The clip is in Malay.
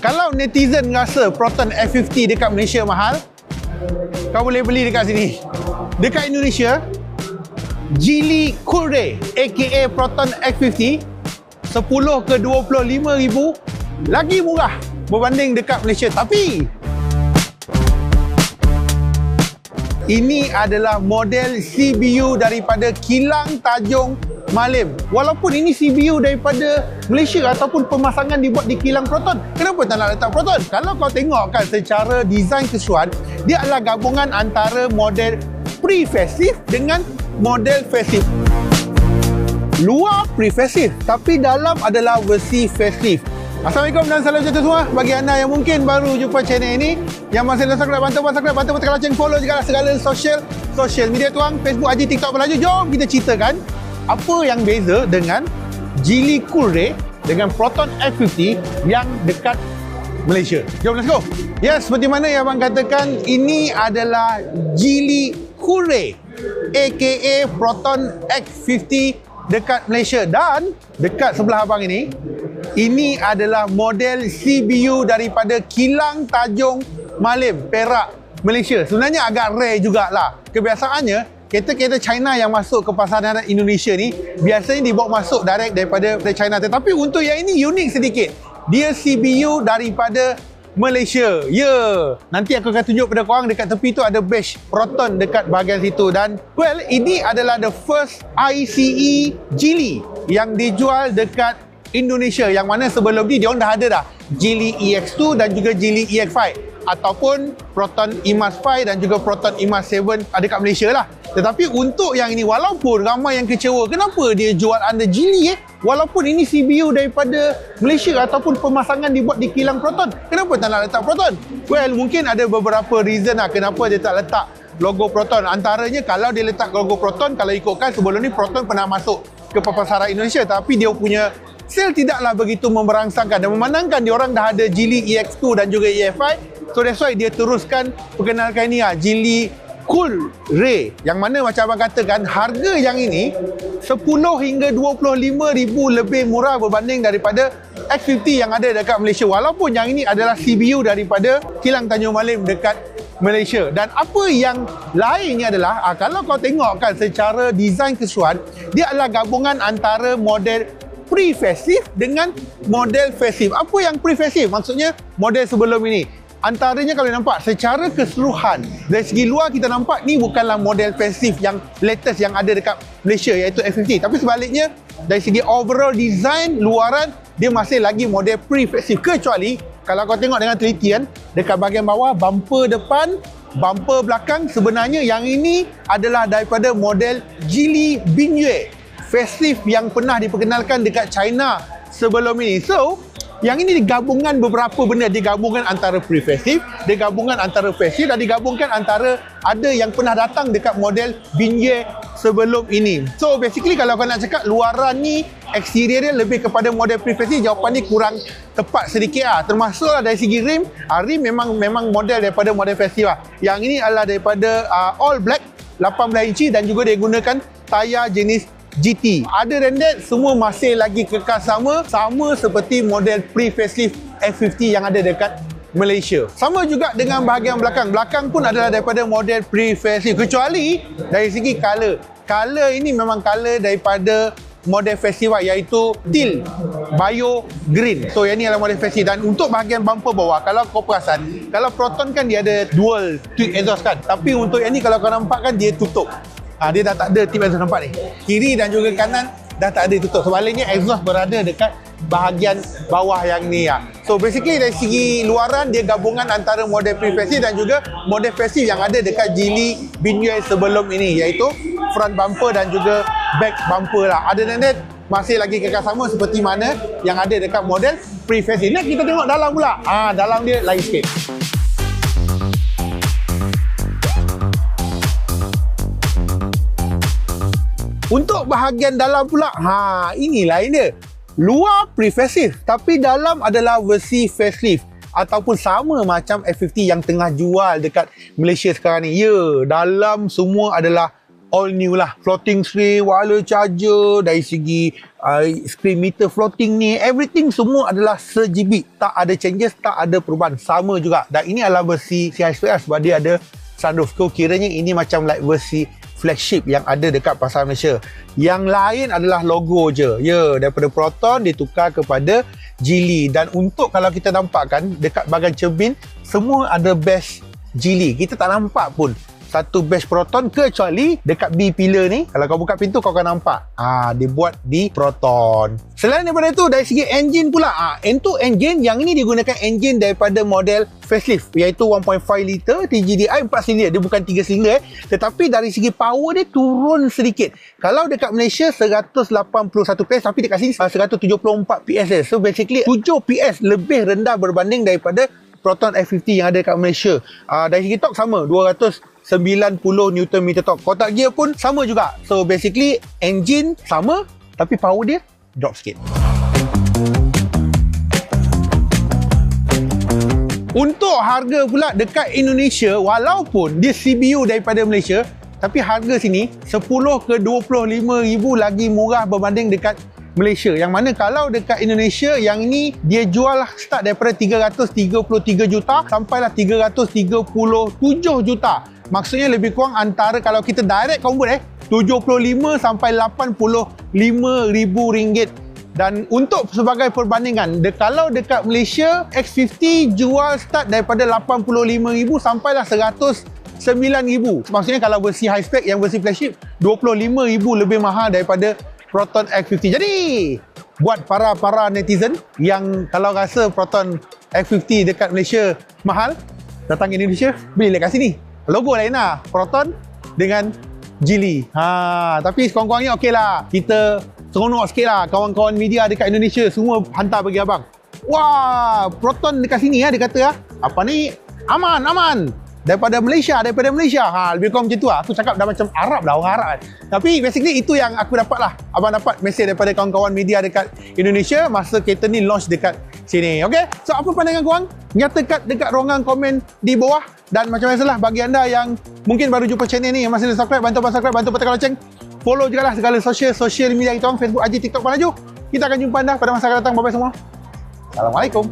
Kalau netizen rasa Proton X50 dekat Malaysia mahal, kau boleh beli dekat sini. Dekat Indonesia, Geely Coolray aka Proton X50 10 ke 25 ribu lagi murah berbanding dekat Malaysia. Tapi ini adalah model CBU daripada Kilang Tanjung Malim. Walaupun ini CBU daripada Malaysia ataupun pemasangan dibuat di kilang Proton, kenapa tak nak letak Proton? Kalau kau tengok kan secara desain keseluruhan, dia adalah gabungan antara model pre-facelift dengan model facelift. Luar pre-facelift, tapi dalam adalah versi facelift. Assalamualaikum dan salam sejahtera semua. Bagi anda yang mungkin baru jumpa channel ini, yang masih belum subscribe, bantu tekan lonceng, follow juga segala social media tuang, Facebook, IG, TikTok berlaju. Jom kita ceritakan apa yang beza dengan Geely Coolray dengan Proton X50 yang dekat Malaysia. Jom, let's go. Yes, seperti mana yang abang katakan, ini adalah Geely Coolray aka Proton X50 dekat Malaysia. Dan dekat sebelah abang ini adalah model CBU daripada Kilang Tanjung Malim, Perak, Malaysia. Sebenarnya agak rare jugalah. Kebiasaannya, kereta-kereta China yang masuk ke pasaran Indonesia ni biasanya dibawa masuk direct daripada China. Tetapi untuk yang ini unik sedikit. Dia CBU daripada Malaysia. Nanti aku akan tunjuk pada korang dekat tepi tu ada badge Proton dekat bahagian situ. Dan well, ini adalah the first ICE Geely yang dijual dekat Indonesia, yang mana sebelum ni diorang dah ada dah Geely EX2 dan juga Geely EX5 ataupun Proton IMAX 5 dan juga Proton IMAX 7 ada kat Malaysia lah. Tetapi untuk yang ini, walaupun ramai yang kecewa, kenapa dia jual under Geely walaupun ini CBU daripada Malaysia ataupun pemasangan dibuat di kilang Proton, kenapa tak nak letak Proton? Well, mungkin ada beberapa reason lah kenapa dia tak letak logo Proton. Antaranya kalau dia letak logo Proton, kalau ikutkan sebelum ni Proton pernah masuk ke pasaran Indonesia, tapi dia punya sale tidaklah begitu memberangsangkan dan memandangkan diorang dah ada Geely EX2 dan juga EX5. So that's why dia teruskan perkenalkan ni Geely Coolray, yang mana macam abang katakan harga yang ini 10 hingga 25 ribu lebih murah berbanding daripada X50 yang ada dekat Malaysia. Walaupun yang ini adalah CBU daripada Kilang Tanjung Malim dekat Malaysia. Dan apa yang lainnya adalah kalau kau tengok kan secara desain keseluruhan, dia adalah gabungan antara model pre-facelift dengan model facelift. Apa yang pre-facelift? Maksudnya model sebelum ini. Antaranya kalau nampak secara keseluruhan dari segi luar kita nampak ni bukanlah model facelift yang latest yang ada dekat Malaysia iaitu X50, tapi sebaliknya dari segi overall design luaran dia masih lagi model pre-facelift. Kecuali kalau kau tengok dengan telitian dekat bahagian bawah, bumper depan, bumper belakang, sebenarnya yang ini adalah daripada model Geely Binyue facelift yang pernah diperkenalkan dekat China sebelum ini. So yang ini digabungkan beberapa benda, digabungkan antara pre-facelift, digabungkan antara facelift dan digabungkan antara ada yang pernah datang dekat model Binyue sebelum ini. So basically kalau kau nak cakap luaran ni, exterior dia lebih kepada model pre-facelift, jawapan ni kurang tepat sedikit lah. Termasuklah dari segi rim, rim memang model daripada model facelift lah. Yang ini adalah daripada all black 18 inci dan juga dia gunakan tayar jenis GT. Other than that, semua masih lagi kekal sama seperti model pre-facelift X50 yang ada dekat Malaysia. Sama juga dengan bahagian belakang. Belakang pun adalah daripada model pre-facelift, kecuali dari segi color. Color ini memang color daripada model facelift iaitu teal bio green. So yang ni adalah model facelift. Dan untuk bahagian bumper bawah, kalau kau perasan, kalau Proton kan dia ada dual tube exhaust kan, tapi untuk yang ni kalau kau nampak kan dia tutup. Dia dah tak ada tip exhaust, nampak ni. Kiri dan juga kanan dah tak ada tutup. Sebaliknya exhaust berada dekat bahagian bawah yang ni . So basically dari segi luaran dia gabungan antara model pre-facelift dan juga model facelift yang ada dekat Geely Binyue sebelum ini, iaitu front bumper dan juga back bumper lah. Other than that, masih lagi kekal sama seperti mana yang ada dekat model pre-facelift. Next kita tengok dalam pula. Dalam dia lain sikit. Untuk bahagian dalam pula, ini lain dia. Luar pre-facelift, tapi dalam adalah versi facelift ataupun sama macam X50 yang tengah jual dekat Malaysia sekarang ni. Dalam semua adalah all new lah. Floating screen, wireless charger, dari segi screen meter floating ni, everything semua adalah se-GB. Tak ada changes, tak ada perubahan. Sama juga. Dan ini adalah versi CHSPR sebab dia ada sunroof. So kiranya ini macam like versi flagship yang ada dekat pasaran Malaysia. Yang lain adalah logo je. Ya, daripada Proton ditukar kepada Geely. Dan untuk kalau kita nampak kan dekat bahagian cermin semua ada badge Geely. Kita tak nampak pun satu badge Proton kecuali dekat B pillar ni. Kalau kau buka pintu kau akan nampak. Dia buat di Proton. Selain daripada itu, dari segi engine pula. Untuk engine, yang ini digunakan engine daripada model facelift, iaitu 1.5 liter TGDI 4 silinder. Dia bukan 3 silinder tetapi dari segi power dia turun sedikit. Kalau dekat Malaysia 181 PS, tapi dekat sini 174 PS dia. So basically 7 PS lebih rendah berbanding daripada Proton F50 yang ada dekat Malaysia. Dari segi torque sama, 290 Nm torque. Kotak gear pun sama juga. So basically engine sama tapi power dia drop sikit. Untuk harga pula dekat Indonesia, walaupun dia CBU daripada Malaysia, tapi harga sini 10 ke 25 ribu lagi murah berbanding dekat Malaysia. Yang mana kalau dekat Indonesia, yang ini dia jual start daripada 333 juta sampailah 337 juta. Maksudnya lebih kurang antara kalau kita direct convert 75 sampai 85 ribu ringgit. Dan untuk sebagai perbandingan, kalau dekat Malaysia X50 jual start daripada 85,000 sampailah 109,000. Maksudnya kalau versi high spec, yang versi flagship 25,000 lebih mahal daripada Proton X50. Jadi buat para netizen yang kalau rasa Proton X50 dekat Malaysia mahal, datang Indonesia beli dekat sini. Logo lain lah, Proton dengan Geely. Tapi sekurang-kurangnya okey lah. Kita seronok sikit lah. Kawan-kawan media dekat Indonesia semua hantar bagi abang. Wah, Proton dekat sini dia kata apa ni? Aman. Daripada Malaysia. Lebih kurang macam tu lah. Aku cakap dah macam Arab dah, orang Arab. Tapi basically itu yang aku dapat lah. Abang dapat mesej daripada kawan-kawan media dekat Indonesia masa kereta ni launch dekat sini. Okay? So apa pandangan korang? Nyatakan dekat ruangan komen di bawah. Dan macam biasalah, bagi anda yang mungkin baru jumpa channel ni, yang masih belum subscribe, bantu subscribe, bantu tekan loceng. Follow juga lah segala social media kita orang, Facebook, IG, TikTok, Panaju. Kita akan jumpa anda pada masa akan datang. Bye-bye semua. Assalamualaikum.